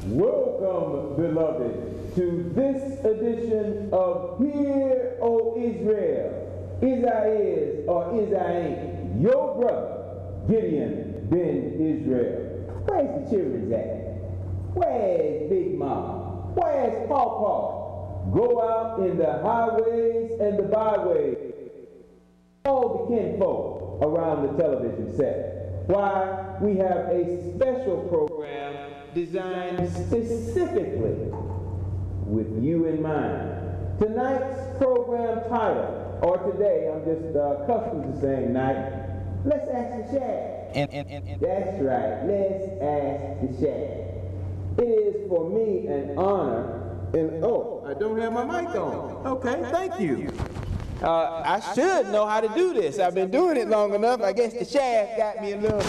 Welcome, beloved, to this edition of Hear, O Israel. Is I is or is I ain't? Your brother, Gideon Ben Israel. Where's the children at? Where's Big Mama? Where's Pawpaw? Go out in the highways and the byways. All the kinfolk around the television set. Why, we have a special program designed specifically with you in mind. Tonight's program title, or today, I'm just accustomed to saying night, Let's Ask the Shack. That's right, Let's Ask the Shack. It is for me an honor, and oh, I don't have my mic on. Okay, thank you. I should know how to do this. I've been doing it long enough. I guess the shaft got me a little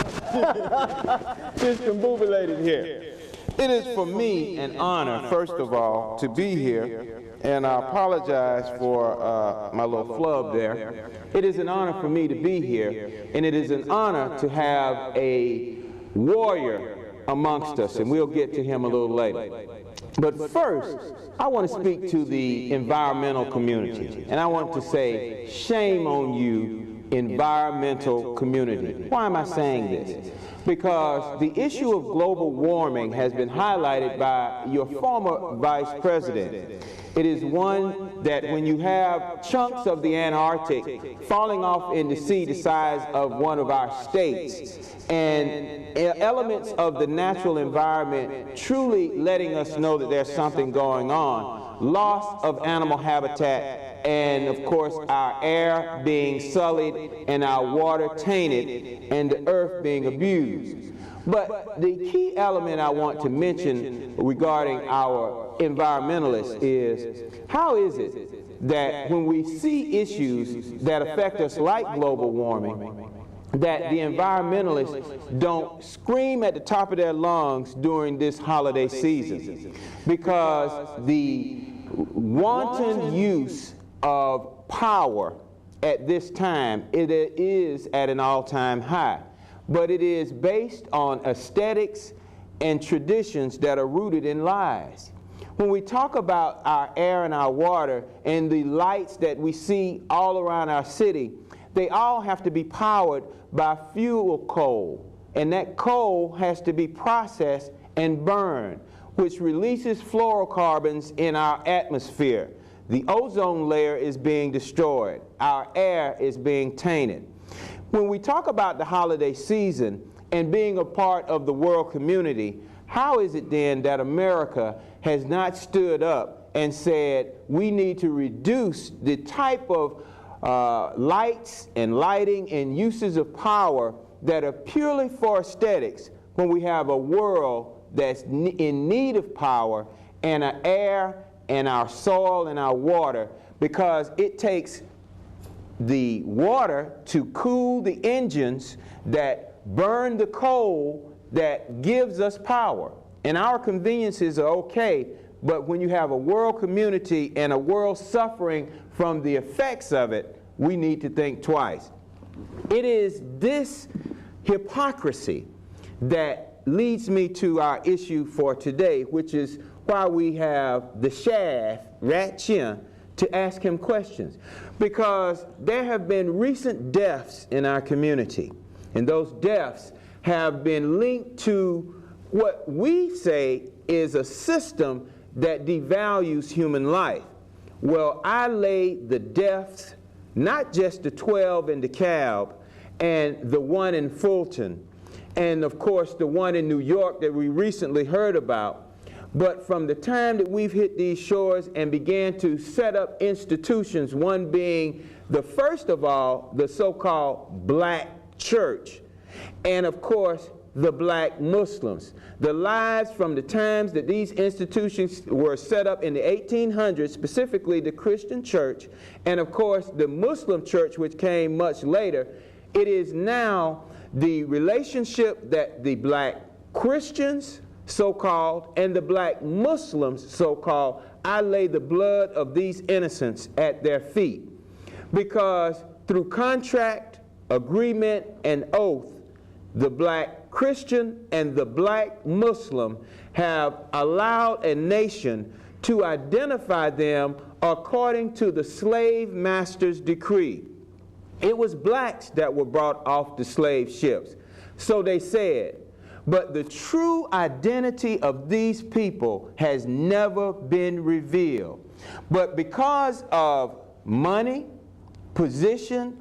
discombobulated here. It is for me an honor, first of all, to be here, and I apologize for my little flub there. It is an honor for me to be here, and it is an honor to have a warrior amongst us, and we'll get to him a little later. But first, I want to speak to the environmental community, and I want to say, shame on you, environmental community. Why am I saying this? Because the issue of global warming has been highlighted by your former vice president. It is one that when you have chunks of the Antarctic falling off in the sea the size of one of our states, and elements of the natural environment truly letting us know that there's something going on, loss of animal habitat, and of course our air being sullied and our water tainted and the earth being abused. But the key element I want to mention regarding our environmentalists is, how is it that when we see issues that affect us like global warming, that the environmentalists don't scream at the top of their lungs during this holiday season? Because the wanton use of power at this time, it is at an all-time high. But it is based on aesthetics and traditions that are rooted in lies. When we talk about our air and our water and the lights that we see all around our city, they all have to be powered by fuel coal. And that coal has to be processed and burned, which releases fluorocarbons in our atmosphere. The ozone layer is being destroyed. Our air is being tainted. When we talk about the holiday season and being a part of the world community, how is it then that America has not stood up and said we need to reduce the type of lights and lighting and uses of power that are purely for aesthetics when we have a world that's in need of power, and our air and our soil and our water, because it takes the water to cool the engines that burn the coal that gives us power. And our conveniences are okay, but when you have a world community and a world suffering from the effects of it, we need to think twice. It is this hypocrisy that leads me to our issue for today, which is why we have the Sherrif to ask him questions. Because there have been recent deaths in our community, and those deaths have been linked to what we say is a system that devalues human life. Well, I lay the deaths, not just the 12 in DeKalb and the one in Fulton, and of course the one in New York that we recently heard about, but from the time that we've hit these shores and began to set up institutions, one being the first of all, the so-called black church, and of course the black Muslims. The lives from the times that these institutions were set up in the 1800s, specifically the Christian church, and of course the Muslim church, which came much later, it is now the relationship that the black Christians, so-called, and the black Muslims, so-called, I lay the blood of these innocents at their feet. Because through contract, agreement, and oath, the black Christian and the black Muslim have allowed a nation to identify them according to the slave master's decree. It was blacks that were brought off the slave ships. So they said, but the true identity of these people has never been revealed. But because of money, position,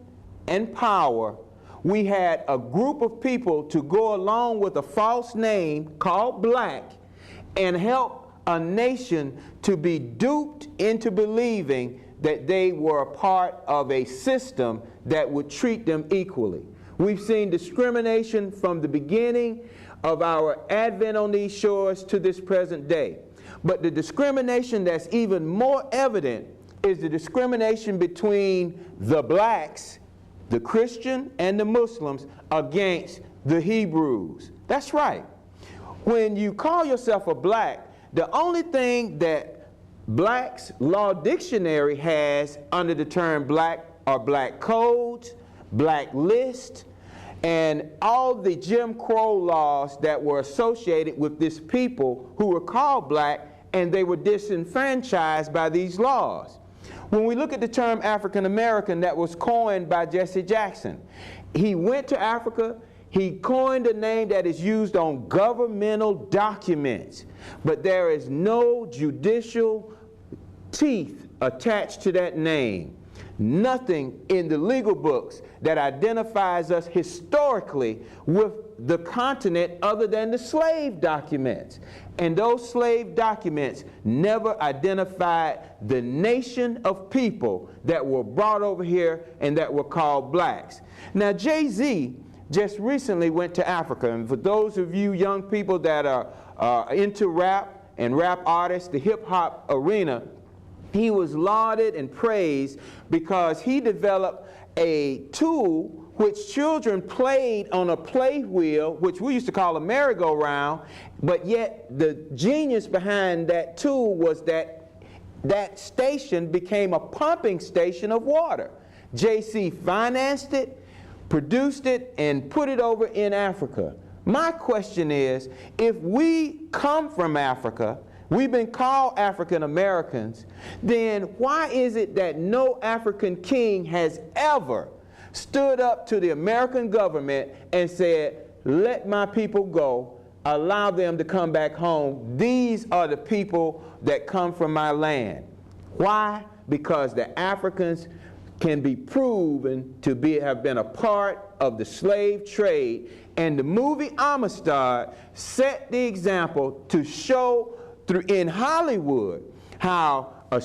and power, we had a group of people to go along with a false name called black and help a nation to be duped into believing that they were a part of a system that would treat them equally. We've seen discrimination from the beginning of our advent on these shores to this present day. But the discrimination that's even more evident is the discrimination between the blacks, the Christian, and the Muslims against the Hebrews. That's right. When you call yourself a black, the only thing that Black's Law Dictionary has under the term black are black codes, black list, and all the Jim Crow laws that were associated with this people who were called black, and they were disenfranchised by these laws. When we look at the term African American, that was coined by Jesse Jackson. He went to Africa, he coined a name that is used on governmental documents, but there is no judicial teeth attached to that name. Nothing in the legal books that identifies us historically with the continent other than the slave documents. And those slave documents never identified the nation of people that were brought over here and that were called blacks. Now, Jay-Z just recently went to Africa, and for those of you young people that are into rap and rap artists, the hip-hop arena, he was lauded and praised because he developed a tool which children played on a play wheel, which we used to call a merry-go-round, but yet the genius behind that tool was that that station became a pumping station of water. JC financed it, produced it, and put it over in Africa. My question is, if we come from Africa, we've been called African Americans, then why is it that no African king has ever stood up to the American government and said, let my people go, allow them to come back home. These are the people that come from my land. Why? Because the Africans can be proven to have been a part of the slave trade, and the movie Amistad set the example to show in Hollywood how a